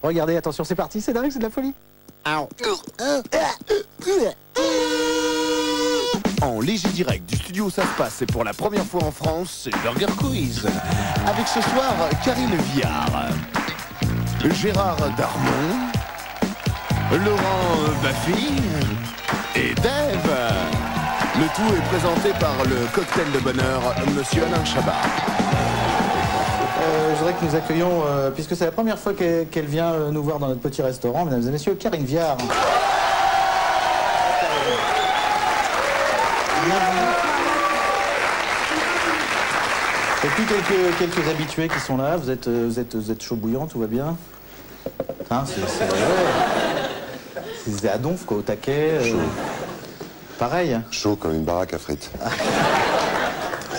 Regardez, attention, c'est parti, c'est dingue, c'est de la folie. En léger direct du studio Ça se passe, et pour la première fois en France, c'est Burger Quiz. Avec ce soir, Karine Viard, Gérard Darmon, Laurent Baffy et Dave. Le tout est présenté par le cocktail de bonheur, Monsieur Alain Chabat. Je voudrais que nous accueillions, puisque c'est la première fois qu'elle vient nous voir dans notre petit restaurant, mesdames et messieurs, Karine Viard. Et puis quelques habitués qui sont là. Vous êtes chaud bouillant, tout va bien. Hein, c'est à donf, quoi, au taquet. Pareil. Chaud comme une baraque à frites.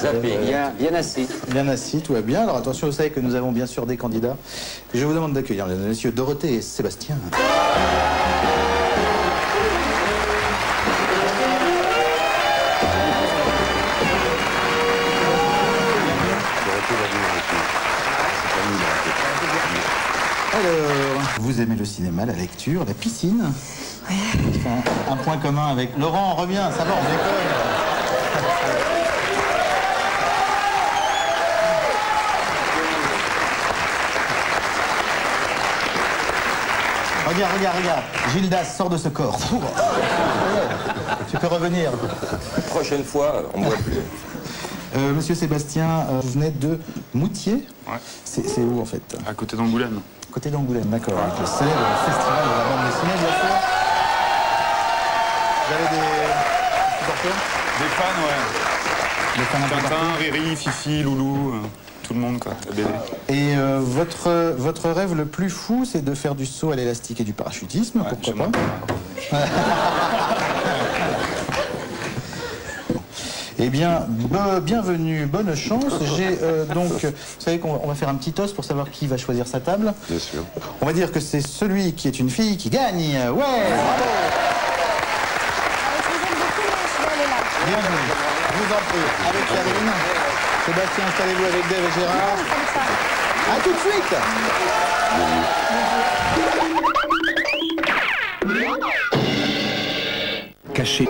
Zapping, bien assis. Bien assis, tout va bien. Alors attention, vous savez que nous avons bien sûr des candidats. Je vous demande d'accueillir, mesdames et messieurs, Dorothée et Sébastien. Alors, vous aimez le cinéma, la lecture, la piscine. Oui. Un point commun avec Laurent, reviens, ça va, on décolle. Regarde. Gildas, sors de ce corps. Tu peux revenir. Prochaine fois, on ne boit plus. Monsieur Sébastien, vous venez de Moutier. Ouais. C'est où en fait? À côté d'Angoulême. Côté d'Angoulême, d'accord. Avec le célèbre festival de la bande dessinée, bien sûr. Vous avez des supporters? Des fans, ouais. Des fans un peu Tintin, partout. Riri, Fifi, Loulou, tout le monde, quoi, la BD. Et votre rêve le plus fou, c'est de faire du saut à l'élastique et du parachutisme, Ouais, pourquoi pas? Eh bien, bienvenue, bonne chance. J'ai donc, vous savez qu'on va faire un petit toast pour savoir qui va choisir sa table. Bien sûr. On va dire que c'est celui qui est une fille qui gagne. Ouais, bravo. Bienvenue, je vous en prie, avec Karine. Sébastien, installez-vous avec Dave et Gérard. À tout de suite. Caché.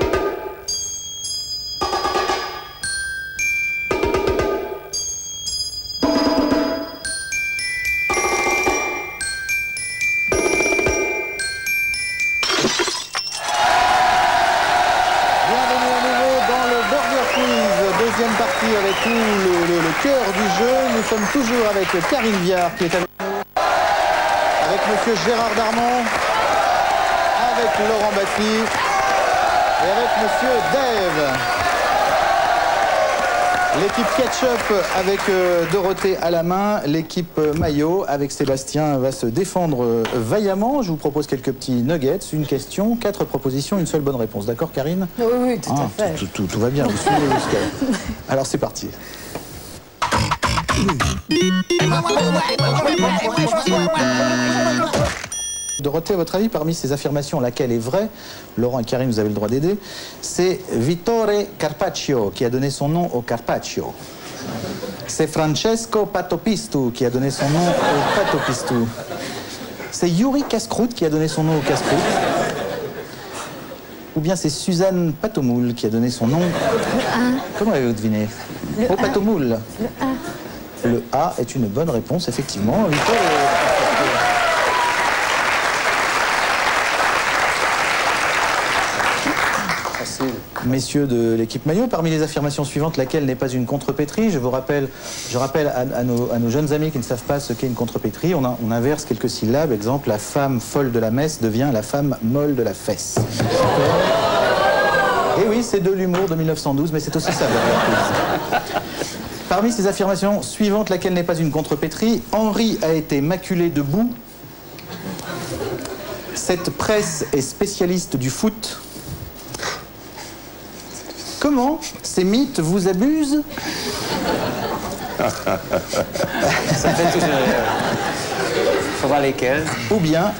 Deuxième partie avec tout le cœur du jeu. Nous sommes toujours avec Karine Viard qui est avec nous, avec monsieur Gérard Darmon, avec Laurent Baffy et avec monsieur Dave. L'équipe Ketchup avec Dorothée à la main, l'équipe Maillot avec Sébastien va se défendre vaillamment. Je vous propose quelques petits nuggets, une question, 4 propositions, une seule bonne réponse. D'accord Karine? Oui, tout à fait. Tout va bien, vous suivez jusqu'à... Alors c'est parti. Dorothée, à votre avis, parmi ces affirmations, laquelle est vraie? Laurent et Karine, vous avez le droit d'aider. C'est Vittore Carpaccio qui a donné son nom au Carpaccio. C'est Francesco Patopistu qui a donné son nom au Patopistu. C'est Yuri Casse-Croûte qui a donné son nom au Casse-Croûte. Ou bien c'est Suzanne Patomoule qui a donné son nom... Le A. Comment avez-vous deviné? Au Patomoule. Le A. Le A est une bonne réponse, effectivement. Vittore... Messieurs de l'équipe Maillot, parmi les affirmations suivantes, laquelle n'est pas une contrepétrie? Je rappelle à nos jeunes amis qui ne savent pas ce qu'est une contrepétrie. On inverse quelques syllabes. Exemple, la femme folle de la messe devient la femme molle de la fesse. Et oui, c'est de l'humour de 1912, mais c'est aussi ça. Parmi ces affirmations suivantes, laquelle n'est pas une contrepétrie, Henri a été maculé de boue. Cette presse est spécialiste du foot. Comment ces mythes vous abusent? Ça fait toujours rire. Faut voir lesquels. Ou bien,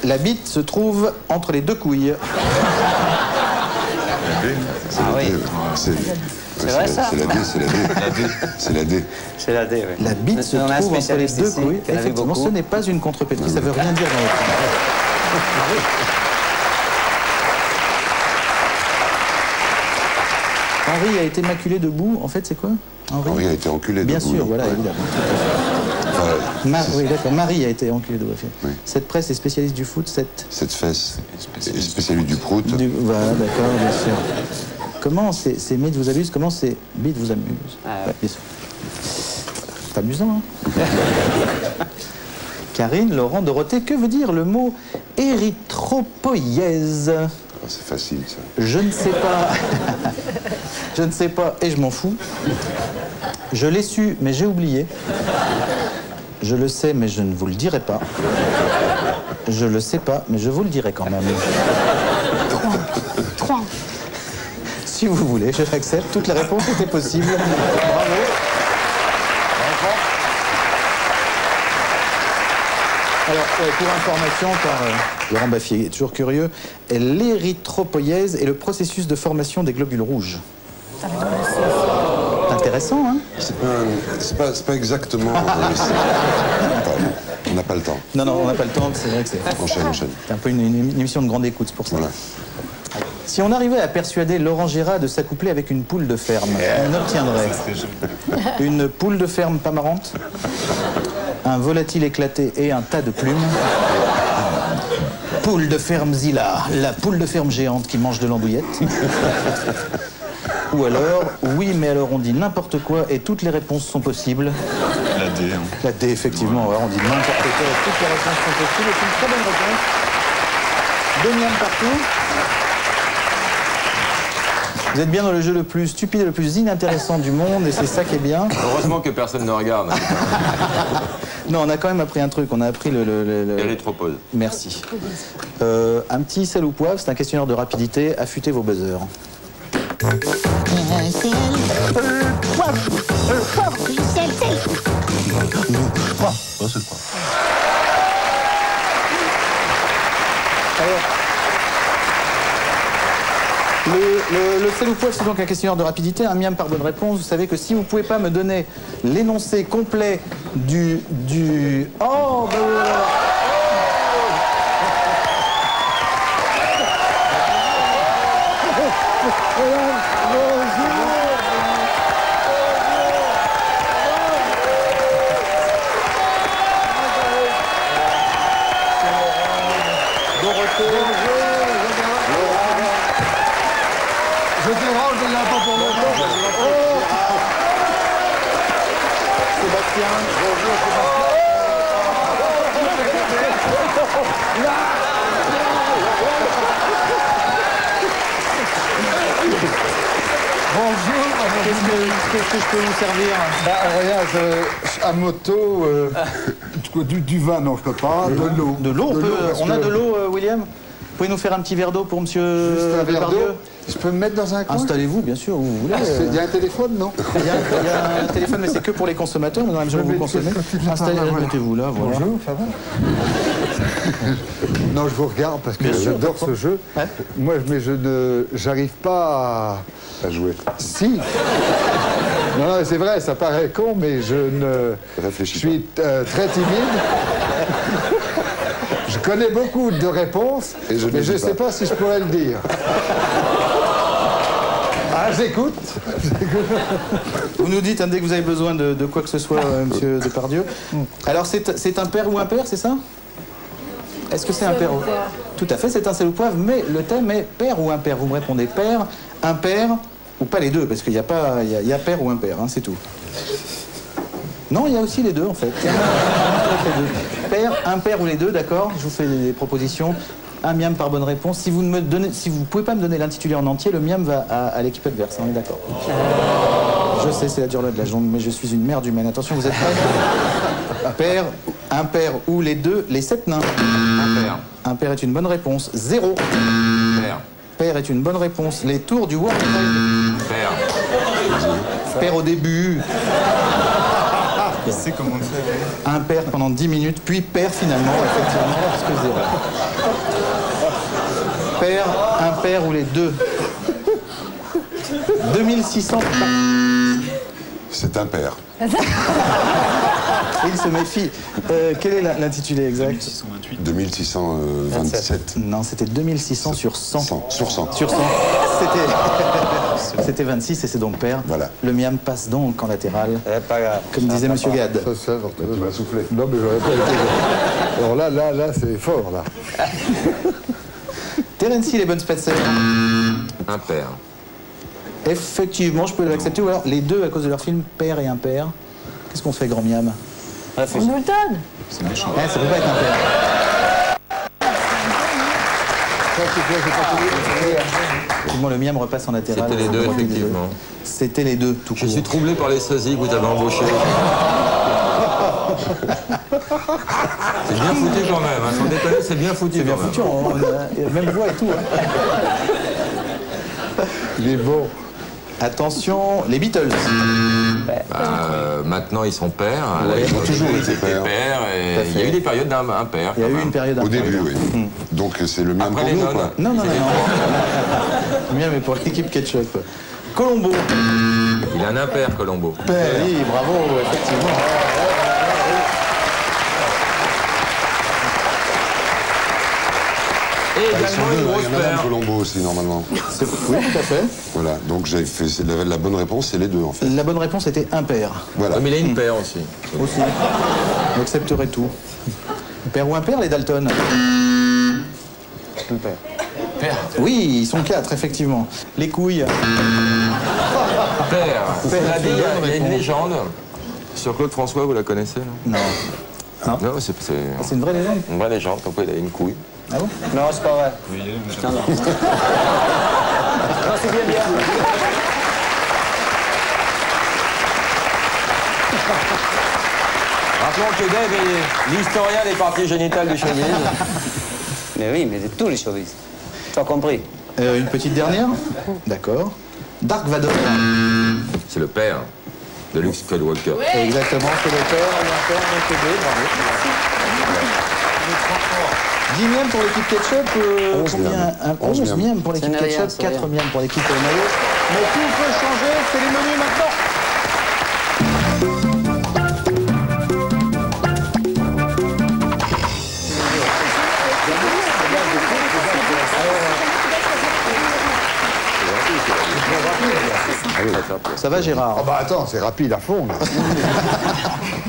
la bite se trouve entre les deux couilles. C'est Ah oui. l'été, C'est vrai, ça? C'est la D, c'est la D. C'est la D. C'est la D, oui. La bite se On a un trouve entre les spécialiste deux ici, couilles. qui en avait Effectivement, beaucoup. ce n'est pas une contrepétrie, ça veut rien dire dans votre... Henri a été maculé debout, en fait, c'est quoi? Henri a été enculé Bien debout, sûr, non? voilà, Ouais. évidemment. Enfin, Oui, d'accord. Marie a été enculée debout. Oui. Cette presse est spécialiste du foot, cette fesse est spécialiste du prout. Voilà, d'accord, bien sûr. Comment ces mythes vous amusent? Comment ces mythes vous amusent? Ah. Ouais, bien sûr. C'est amusant, hein? Karine, Laurent, Dorothée, que veut dire le mot érythropoïèse? Ah, c'est facile, ça. Je ne sais pas. Je ne sais pas et je m'en fous. Je l'ai su, mais j'ai oublié. Je le sais, mais je ne vous le dirai pas. Je le sais pas, mais je vous le dirai quand même. 3. Si vous voulez, je l'accepte. Toutes les réponses étaient possibles. Bravo. Alors, ouais, pour information, car Laurent Baffier est toujours curieux, l'érythropoïèse est le processus de formation des globules rouges. Intéressant, hein? C'est pas exactement... Pardon, on n'a pas le temps. Non, on n'a pas le temps, c'est vrai que c'est Enchaîne. un peu une émission de grande écoute, c'est pour ça. Voilà. Si on arrivait à persuader Laurent Gérard de s'accoupler avec une poule de ferme, on obtiendrait une poule de ferme pas marrante, un volatile éclaté et un tas de plumes. Poule de ferme Zilla, la poule de ferme géante qui mange de l'andouillette. Ou alors, oui, mais alors on dit n'importe quoi et toutes les réponses sont possibles. La D. Hein. La D, effectivement, ouais, on dit n'importe quoi et toutes les réponses sont possibles. C'est une très bonne réponse. 2 miams partout. Vous êtes bien dans le jeu le plus stupide et le plus inintéressant du monde et c'est ça qui est bien. Heureusement que personne ne regarde. Non, on a quand même appris un truc, on a appris le... Érythropose. Merci. Un petit sel ou poivre, c'est un questionnaire de rapidité, affûtez vos buzzers. Alors, le sel ou poivre, c'est donc un questionnaire de rapidité, un miam par bonne réponse. Vous savez que si vous ne pouvez pas me donner l'énoncé complet du... Oh, ben voilà. Je dérange, il n'y a pas pour longtemps. Sébastien. Qu'est-ce que je peux vous servir? Rien, à moto, du vin, non, je peux pas. De l'eau. De l'eau, parce on a que- de l'eau, William? Vous pouvez nous faire un petit verre d'eau pour monsieur Juste un verre Depardieu? d'eau. Je peux me mettre dans un coin? Installez-vous, bien sûr, où vous voulez. Il y a un téléphone, non? Il y a un téléphone, mais c'est que pour les consommateurs, mais dans la mesure où vous consommez. Mettez-vous là, voilà. Bonjour, ça va? Non, je vous regarde parce que Bien sûr, j'adore pourquoi ce jeu. Ouais. Moi, mais j'arrive pas À jouer. Si. Non, c'est vrai, ça paraît con, mais je Réfléchis suis très timide. Je connais beaucoup de réponses, Et je ne mais les je ne dis sais pas. pas si je pourrais le dire. Ah, j'écoute. Vous nous dites hein, dès que vous avez besoin de quoi que ce soit, monsieur Depardieu. Alors, c'est un père ou un père, c'est ça? Est-ce que c'est un père ou... Tout à fait, c'est un sel ou poivre, mais le thème est père ou impair. Vous me répondez père, impair, ou pas les deux, parce qu'il y a pas, il y a père ou impair, hein, c'est tout. Non, il y a aussi les deux, en fait. Il y en a les deux. Père, impair ou les deux, d'accord? Je vous fais des propositions. Un miam par bonne réponse. Si vous ne me donnez, si vous pouvez pas me donner l'intitulé en entier, le miam va à l'équipe adverse. On est d'accord. Je sais, c'est la dure loi de la jungle, mais je suis une merde humaine. Attention, vous êtes prêts? Père, impair ou les deux, les 7 nains. Impair. Impair est une bonne réponse. 0. Père. Père est une bonne réponse. Les tours du World Trade. Père. Père au début. Il sait comment le faire. Impair pendant 10 minutes, puis père finalement, effectivement, parce que 0. Père, impair ou les deux. 2600. C'est un père. Il se méfie. Quel est l'intitulé exact? 2627. Non, c'était 2600 sur 100. 100, sur 100. Sur 100. C'était 26 et c'est donc père. Voilà. Le miam passe donc en latéral. Pas grave. Comme disait Monsieur Gad. Ça, Tu m'as soufflé. non, mais j'aurais pas été. Alors là, c'est fort, là. Terenci, les bonnes Spencer. Un père. Effectivement, je peux l'accepter. Ou alors les deux à cause de leur film Père et Impair. Qu'est-ce qu'on fait, grand miam? On nous le donne. Ça peut pas être un père. Effectivement, le miam repasse en latéral. C'était les deux, effectivement. C'était les deux, tout Je court. suis troublé par les sosies que vous avez embauchés. C'est bien foutu quand même, hein. Sans déconner, c'est bien foutu. C'est bien quand même. foutu, on a même voix et tout. Hein. Il est bon. Attention, les Beatles. Maintenant, ils sont pères. Ouais, Là, ils ont toujours été pères. Et il y a eu des périodes d'un père. Il y a quand eu même. une période Au début, oui. Donc c'est le même Après pour les nous, nonnes. quoi. Non. Le miam est pour l'équipe Ketchup. Colombo. Il a un impair, Colombo. Oui, bravo, effectivement. Et Ils sont également deux, une hein. grosse Il y a Madame paire. Colombo aussi, normalement. Oui, tout à fait. Voilà, donc j'avais fait la bonne réponse, c'est les deux, en fait. La bonne réponse était impair. Voilà. Mais il a une paire aussi. Aussi. On accepterait tout. Père ou impair, les Dalton? Père. Oui, ils sont 4, effectivement. Les couilles. Père. Cela dit, il y a une réponse. légende sur Claude François, vous la connaissez, non? Non. Non, c'est C'est une vraie légende. une vraie légende, comme quoi il a une couille. Ah bon? Non, c'est pas vrai. Non, non. Non, c'est bien, bien. Rappelons que Dave est l'historien des parties génitales du showbiz. Mais oui, mais de tous les showbiz. Tu as compris. Une petite dernière? D'accord. Dark Vador. C'est le père de Luke Skywalker. Exactement, c'est le père et l'impair, donc les deux, bravo. 10 miams pour l'équipe Ketchup, 11 combien? miams. 11 11 miams pour l'équipe Ça n'est rien, Ketchup, c'est 4 rien. miams pour l'équipe Maillot. Mais tout peut changer, c'est les menus maintenant. Ça va Gérard? Ah bah attends, c'est rapide à fond, là.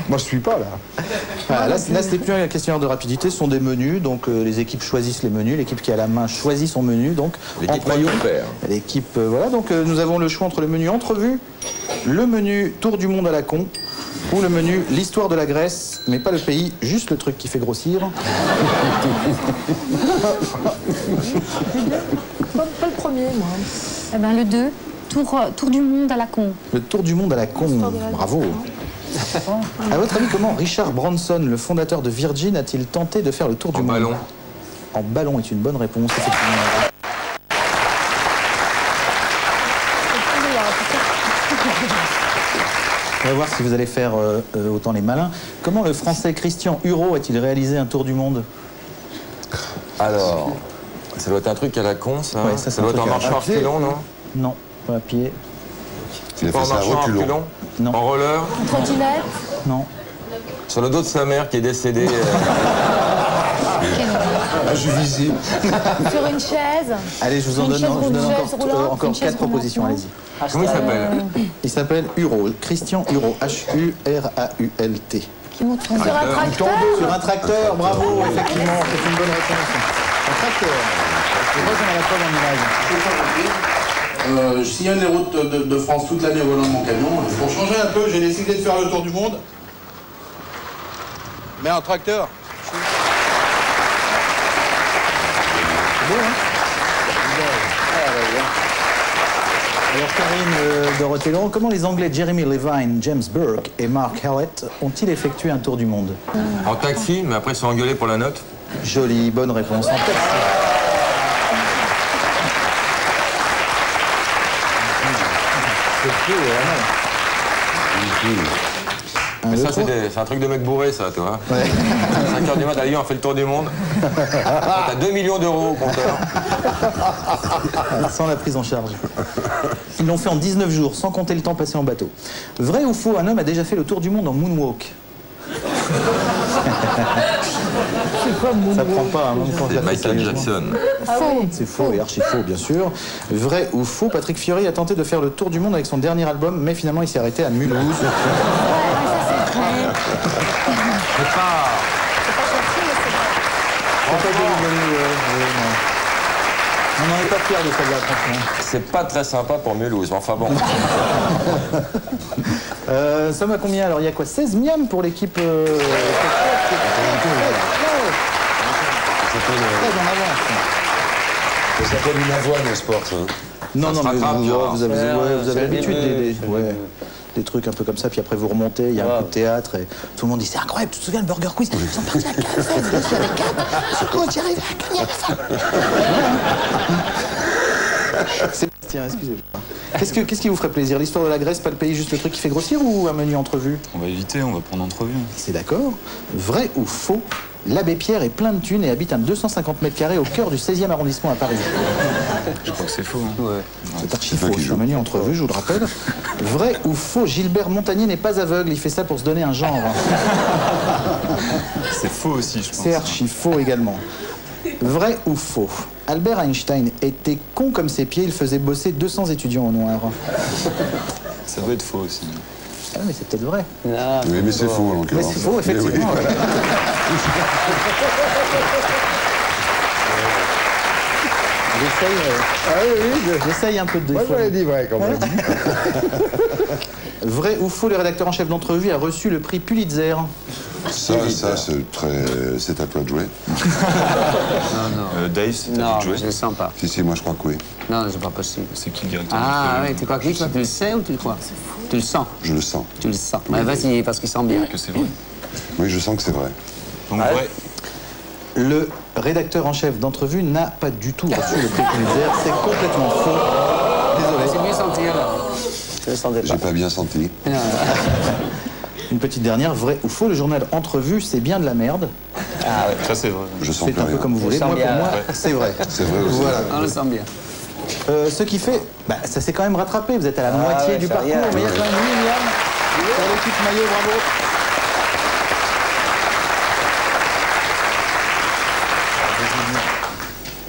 Moi, je suis pas, là. Voilà, là, c'était plus un questionnaire de rapidité, ce sont des menus, donc les équipes choisissent les menus, l'équipe qui a la main choisit son menu, donc L'équipe en Maillot perd. L'équipe, voilà, donc nous avons le choix entre le menu entrevue, le menu tour du monde à la con, ou le menu l'histoire de la Grèce, mais pas le pays, juste le truc qui fait grossir. Pas le premier, moi. Eh ben, le 2. Tour du monde à la con. Le tour du monde à la con, bravo. À votre avis, comment Richard Branson, le fondateur de Virgin, a-t-il tenté de faire le tour du En monde? ballon. En ballon est une bonne réponse, effectivement. On va voir si vous allez faire autant les malins. Comment le français Christian Hureau a-t-il réalisé un tour du monde? Alors, ça doit être un truc à la con, ça. Ouais, ça, c'est ça doit un être en truc à marchant à pied. reculons, non? Non, pas à pied. Il a Pas fait en ça à marchant à reculons. reculons? Non. En roller? Trottinette. Non. Sur le dos de sa mère qui est décédée. Ah, je suis visible. Sur une chaise. Allez, je vous en Une donne, chaise je vous donne roulante, encore une chaise 4 propositions, roulante, allez-y. Comment il s'appelle? Il s'appelle Hureau, Christian Hureau, H-U-R-A-U-L-T. Qui monte sur un tracteur. Sur un tracteur, bravo, effectivement, c'est une bonne réponse. Un tracteur. Je vois qu'on n'a pas dans l'image. Je sillonne les routes de France toute l'année au volant de mon camion. Pour changer un peu, j'ai décidé de faire le tour du monde. Mais un tracteur. Alors Karine Dorothée-Laurent, comment les Anglais Jeremy Levine, James Burke et Mark Hallett ont-ils effectué un tour du monde? En taxi, mais après ils sont engueulés pour la note. Jolie, bonne réponse. En taxi. Un, Mais deux, ça, trois. c'est un truc de mec bourré, ça, toi. Ouais. 5h du mat, allez, on fait le tour du monde. T'as 2 millions d'euros au compteur. Sans la prise en charge. Ils l'ont fait en 19 jours, sans compter le temps passé en bateau. Vrai ou faux, un homme a déjà fait le tour du monde en moonwalk? Ça prend pas, hein, même quand C'est ça fait Michael sérieusement. Jackson. Faux. C'est faux et archi faux, bien sûr. Vrai ou faux, Patrick Fiori a tenté de faire le tour du monde avec son dernier album, mais finalement il s'est arrêté à Mulhouse. Ouais, ça c'est vrai. C'est pas... On n'en est pas fiers de ça, franchement. C'est pas très sympa pour Mulhouse, mais enfin bon. Somme à combien? Alors il y a quoi? 16 miams pour l'équipe. Très en avance. Ça s'appelle une avoine, un sport, ça. Non, non, se mais rattrape, vous avez c'est l'habitude le début, des trucs un peu comme ça, puis après vous remontez, il y a un coup de théâtre et tout le monde dit c'est incroyable, tu te souviens le Burger Quiz? Ils sont partis à 4, je suis avec 4, comment tu arrives à gagner à la fin? Sébastien, excusez-moi. Qu'est-ce qui vous ferait plaisir? L'histoire de la Grèce, pas le pays, juste le truc qui fait grossir ou un menu entrevue? On va éviter, on va prendre entrevue. C'est d'accord. Vrai ou faux? L'abbé Pierre est plein de thunes et habite à 250 mètres carrés au cœur du 16e arrondissement à Paris. Je crois que c'est faux. Hein. C'est archi faux, c'est un menu entrevue, je vous le rappelle. Vrai ou faux? Gilbert Montagnier n'est pas aveugle, il fait ça pour se donner un genre. C'est faux aussi, je pense. C'est archi faux également. Vrai ou faux? Albert Einstein était con comme ses pieds, il faisait bosser 200 étudiants au noir. Ça doit être faux aussi. Ah, mais c'est peut-être vrai. Oui, mais c'est faux, en Mais l'occurrence. c'est faux, effectivement. Mais oui. Voilà. J'essaye un peu de Moi, défaut. j'aurais dit vrai, quand même. Vrai ou faux, le rédacteur en chef d'entrevue a reçu le prix Pulitzer. Ça, c'est à toi de jouer. Dave, c'est Non, à jouer. je le sens pas. Si, moi, je crois que oui. Non, c'est pas possible. C'est qui le directeur? Ah oui, tu crois que oui, toi, tu le sais ou tu le crois? Tu le sens. Je le sens. Tu le sens. Mais vas-y, parce qu'il sent bien. Que c'est vrai. Oui, je sens que c'est vrai. Donc, vrai. Le rédacteur en chef d'entrevue n'a pas du tout reçu le prix Pulitzer. C'est complètement faux. Désolé. C'est mieux senti alors. Je le sentais pas. J'ai pas bien senti. Une petite dernière, vrai ou faux, le journal Entrevue, c'est bien de la merde. Ça, c'est vrai. Je sens C'est plus un peu rien. comme vous voulez. sens Moi, pour bien. moi, c'est vrai. C'est vrai aussi. Voilà. On le sent bien. Ce qui fait, ça s'est quand même rattrapé. Vous êtes à la moitié ouais, du c'est parcours, rien. mais il y a quand même 8 milliards pour l'équipe maillot, bravo.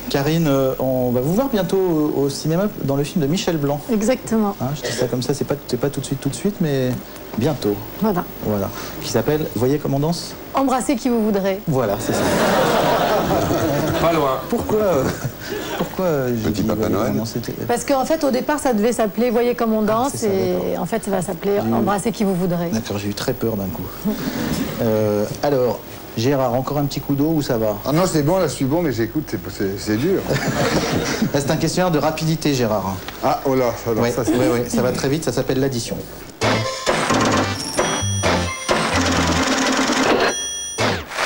Karine, on va vous voir bientôt au cinéma dans le film de Michel Blanc. Exactement. Hein, je dis ça comme ça, c'est pas tout de suite, mais bientôt. Voilà. Voilà. Qui s'appelle Voyez comme on danse? Embrassez qui vous voudrez. Voilà, c'est ça. Pas loin. Pourquoi j'ai Petit dit Papa Voyez Noël. comme on danse, c'était- Parce qu'en fait, au départ, ça devait s'appeler Voyez comme on danse. c'est ça, et en fait, ça va s'appeler Embrassez qui vous voudrez. D'accord, j'ai eu très peur d'un coup. Alors, Gérard, encore un petit coup d'eau ou ça va? Ah non, c'est bon, là, je suis bon, mais j'écoute, c'est dur. Là, c'est un questionnaire de rapidité, Gérard. Ah, oh là, alors Oui, ça, c'est... ça va très vite, ça s'appelle l'addition.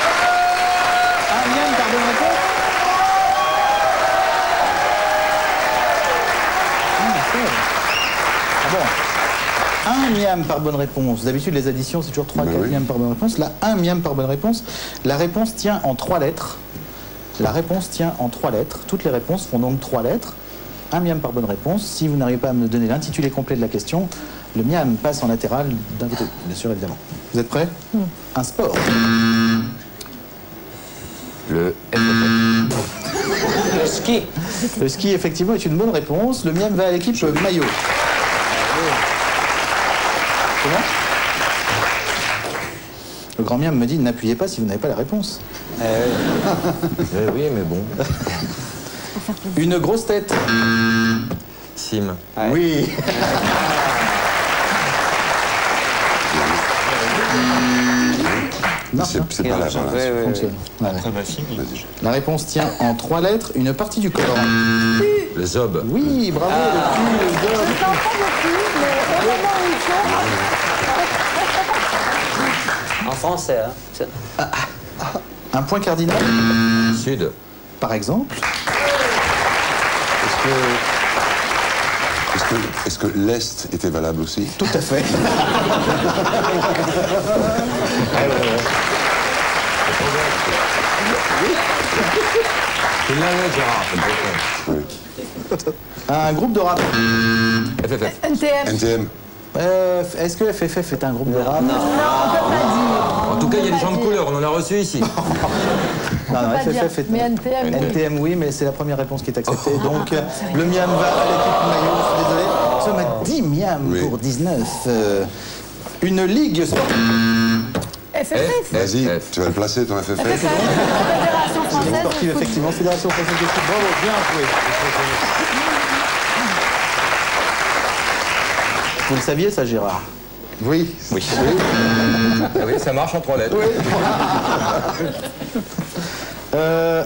Un miam par bonne réponse. Ah bon. Un miam par bonne réponse. D'habitude, les additions, c'est toujours 3-4 oui. miams par bonne réponse. Là, un miam par bonne réponse. La réponse tient en 3 lettres. La réponse tient en 3 lettres. Toutes les réponses font donc 3 lettres. Un miam par bonne réponse. Si vous n'arrivez pas à me donner l'intitulé complet de la question, le miam passe en latéral d'un côté, bien sûr, évidemment. Vous êtes prêts? Un sport. Le Le ski. Le ski, effectivement, est une bonne réponse. Le miam va à l'équipe maillot. Comment? Le grand miam me dit n'appuyez pas si vous n'avez pas la réponse. oui, mais bon. Une grosse tête. Sim. Oui. Non, C'est pas là, voilà. fonctionne. Ouais. Après ma fille, La réponse tient en 3 lettres, une partie du corps. Le zob. Oui, bravo, le cul, le Je zob. n'entends pas beaucoup, mais au moment où il faut, En français, hein. Un point cardinal, Sud. par exemple. Est-ce que l'Est était valable aussi? Tout à fait. Tu l'avais, Gérard. Un groupe de rap. FFF. NTM. NTM. Est-ce que FFF est un groupe de rap? Non, on peut pas dire. En tout cas, il y a des gens de couleur, on en a reçu ici. Non, non, Pas dire. FFF est... Mais NTM, oui. NTM, oui, mais c'est la première réponse qui est acceptée. Donc, le miam va à l'équipe maillot, je suis désolé. Nous sommes à 10 miam Oui. pour 19. Une ligue sportive. FFF. Vas-y, FFF. tu vas le placer, ton FFF. Fédération Ligue française. sportive, effectivement. Fédération française de foot. Bravo, bien joué. Vous le saviez, ça, Gérard? Oui. Oui. Ah oui, ça marche en 3 lettres.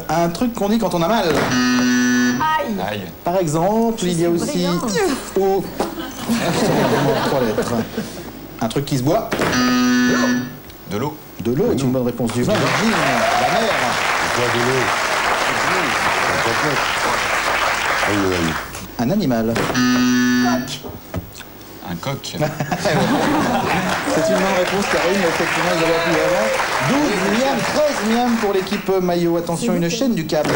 Un truc qu'on dit quand on a mal. Aïe. Aïe. Par exemple, il y a aussi... brillant. Oh. Trois lettres. Un truc qui se boit. De l'eau. De l'eau est une bonne réponse. Du vin, du gin, la mer. Quoi, de l'eau? Aïe, aïe. Un animal. Un coq. C'est une bonne réponse, Karine. Effectivement, ils avaient appuyé avant. 12 miam, 13 miam pour l'équipe maillot. Attention, une chaîne du câble.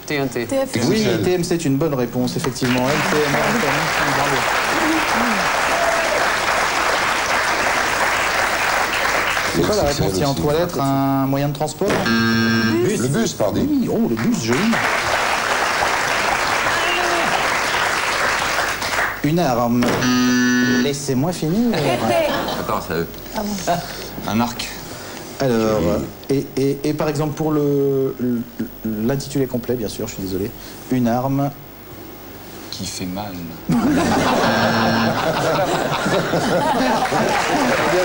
TNT. TF. Oui, TMC est une bonne réponse, effectivement. LTM, bravo. C'est quoi la réponse? Il y a en 3 lettres un moyen de transport? Le bus, pardon. Oui, oh, le bus, joli. Une arme. Laissez-moi finir. Attends, ça... Un arc. Alors, et par exemple, pour l'intitulé complet, bien sûr, je suis désolé. Une arme. Qui fait mal. Bien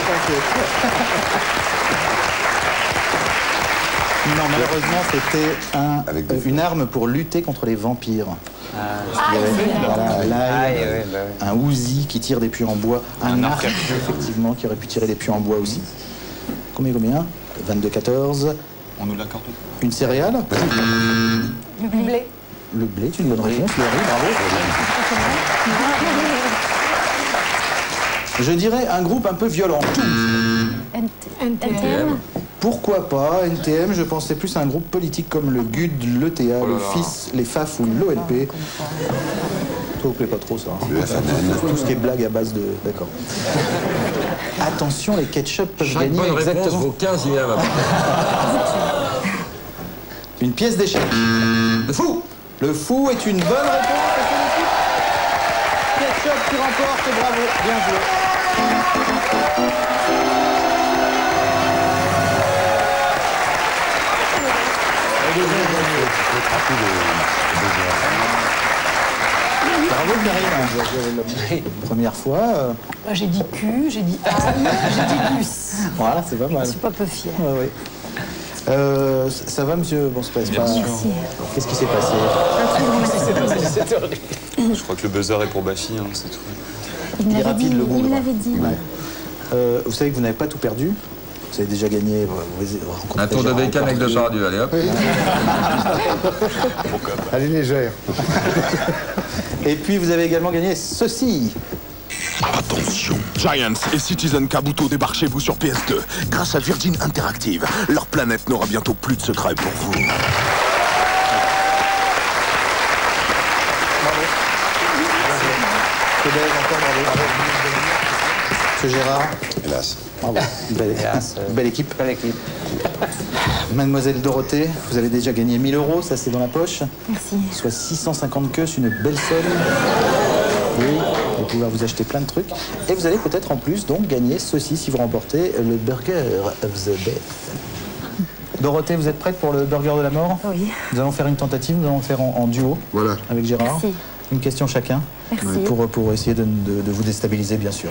compris. Non, malheureusement, c'était Avec des une arme pour lutter contre les vampires. Ah, Voilà, l'ail, ouais, bah ouais. un Uzi qui tire des puits en bois, un arc, arc à pieu. effectivement, qui aurait pu tirer des puits en bois aussi. Combien 22-14. On nous l'accorde. Une céréale. Le blé. Le blé, c'est une bonne réponse. Le riz, bravo. Je dirais un groupe un peu violent. NTM. Pourquoi pas NTM, je pensais plus à un groupe politique comme le GUD, l'ETA, le FIS, les FAF ou l'OLP. Toi, vous plaît pas trop ça. Le FNN. Tout ce qui est blague à base de... D'accord. Attention, les ketchup peuvent Chaque gagner bonne réponse exactement vaut 15 miam. une pièce d'échec. Le fou. Le fou est une bonne réponse. C'est l'équipe ketchup qui remporte. Bravo, bien joué. Bravo Karine. Première fois. Moi, j'ai dit cul, j'ai dit aïe, j'ai dit bus. Voilà, c'est pas mal. Je suis pas peu fière. Ouais, ouais. Ça va, monsieur? Bon, c'est pas... Merci. Qu'est-ce qui s'est passé? Je crois que le buzzer est pour Bafi, hein, c'est tout. Il est rapide, le bougre. Il l'avait dit. Ouais. Vous savez que vous n'avez pas tout perdu. Vous avez déjà gagné. Vous rencontrez Un tour de Gérard bécane avec Depardieu. Depardieu, allez hop. Elle est légère. Et puis vous avez également gagné ceci. Attention, Giants et Citizen Kabuto débarquent chez vous sur PS2. Grâce à Virgin Interactive, leur planète n'aura bientôt plus de secrets pour vous. Québec, encore bravo. Monsieur Gérard, Hélas. bravo. Belle équipe. Belle équipe. Mademoiselle Dorothée, vous avez déjà gagné 1000 €, ça c'est dans la poche. Merci. Soit 650 queues, c'est une belle somme. Oui, vous pouvez vous acheter plein de trucs. Et vous allez peut-être en plus donc gagner ceci si vous remportez le Burger of the Death. Dorothée, vous êtes prête pour le Burger de la mort? Oui. Nous allons faire une tentative, nous allons le faire en duo Voilà. avec Gérard. Merci. Une question chacun. Merci. Pour essayer de vous déstabiliser, bien sûr.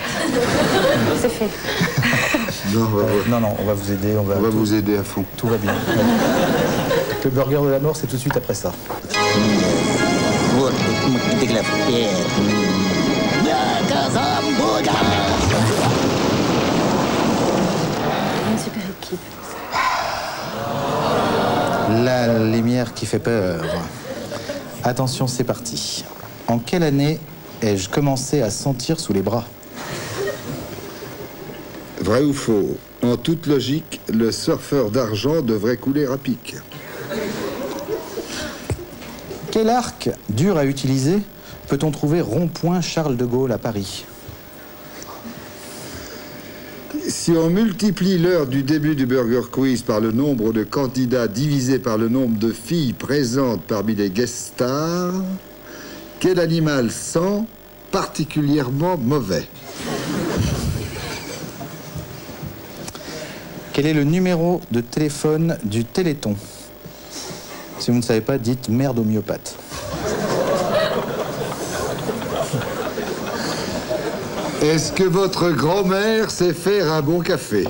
C'est fait. Non, Non, on va vous aider. on va vous aider à fond. Tout va bien. Le Burger de la mort, c'est tout de suite après ça. Une super équipe. La lumière qui fait peur. Attention, c'est parti. En quelle année ai-je commencé à sentir sous les bras? Vrai ou faux? En toute logique, le surfeur d'argent devrait couler à pic. Quel arc dur à utiliser peut-on trouver rond-point Charles de Gaulle à Paris? Si on multiplie l'heure du début du Burger Quiz par le nombre de candidats divisé par le nombre de filles présentes parmi les guest stars, quel animal sent particulièrement mauvais? Quel est le numéro de téléphone du Téléthon? Si vous ne savez pas, dites merde homéopathe. Est-ce que votre grand-mère sait faire un bon café?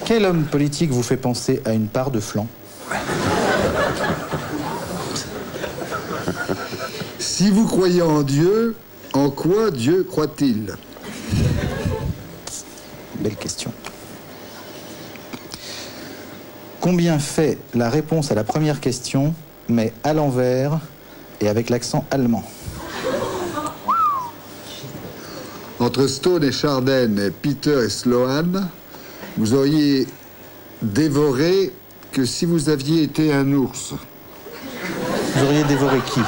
Quel homme politique vous fait penser à une part de flanc? Si vous croyez en Dieu, en quoi Dieu croit-il? Belle question. Combien fait la réponse à la première question, mais à l'envers et avec l'accent allemand? Entre Stone et Chardin, et Peter et Sloan, vous auriez dévoré que si vous aviez été un ours. Vous auriez dévoré qui?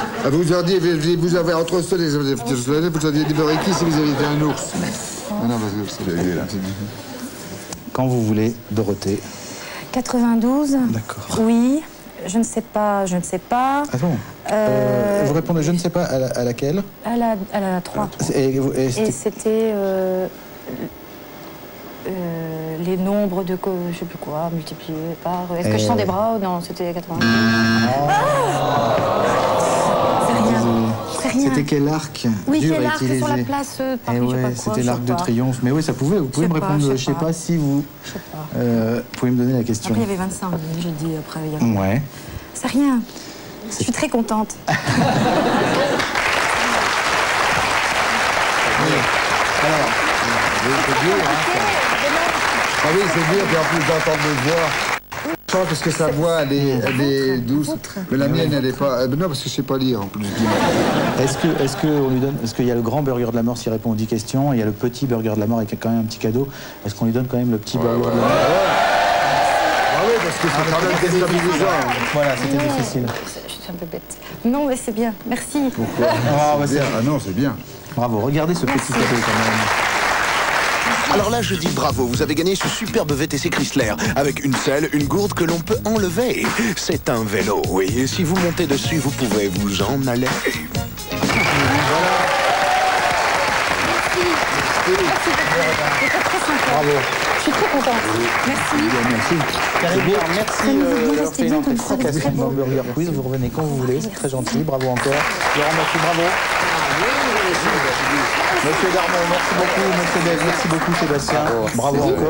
Vous avez entre Stone et Sloan, vous auriez dévoré qui si vous aviez été un ours? Ah non, parce que c'est l'idée là. Quand vous voulez, Dorothée. 92. D'accord. Oui. Je ne sais pas, je ne sais pas. Ah bon vous répondez je ne sais pas à laquelle? À la 3. Et c'était les nombres de, je sais plus quoi, multipliés par... Est-ce que je sens des bras ou non? C'était 92. C'est rien. C'était quel arc oui, dur quel à arc utiliser? sur la place Paris, je sais pas quoi. C'était l'arc de triomphe. Mais oui, ça pouvait. Vous pouvez me répondre, je sais pas si vous... Je sais pas. pouvez me donner la question. Après, il y avait 25 000, j'ai dit après. Il y avait... Ouais. C'est rien. Je suis très contente. Alors... C'est dur, hein, ah oui, c'est dur, puis en plus d'entendre des voix. Parce que sa voix, elle est douce. Mais la mienne, elle est pas... non, parce que je sais pas lire, en plus. Est-ce qu'il y a le grand burger de la mort s'il répond aux 10 questions, et il y a le petit burger de la mort avec quand même un petit cadeau. Est-ce qu'on lui donne quand même le petit burger de la mort? Ah oui, parce que c'est quand même déstabilisant. Voilà, c'était difficile. Je suis un peu bête. Non, mais c'est bien. Merci. Pourquoi? Ah non, c'est bien. Bravo, regardez ce petit cadeau quand même. Alors là, je dis bravo, vous avez gagné ce superbe VTC Chrysler avec une selle, une gourde que l'on peut enlever. C'est un vélo, oui. Et si vous montez dessus, vous pouvez vous en aller. Voilà. Merci. C'était très sympa. Bravo. Je suis très contente. Merci. Merci d'avoir fait une entrée fracassante dans le Burger Quiz. Vous revenez quand vous voulez, c'est très gentil. Bravo encore. Laurent, merci, bravo. Monsieur Darmon, merci beaucoup. Monsieur Dave, merci beaucoup. Sébastien, bravo encore.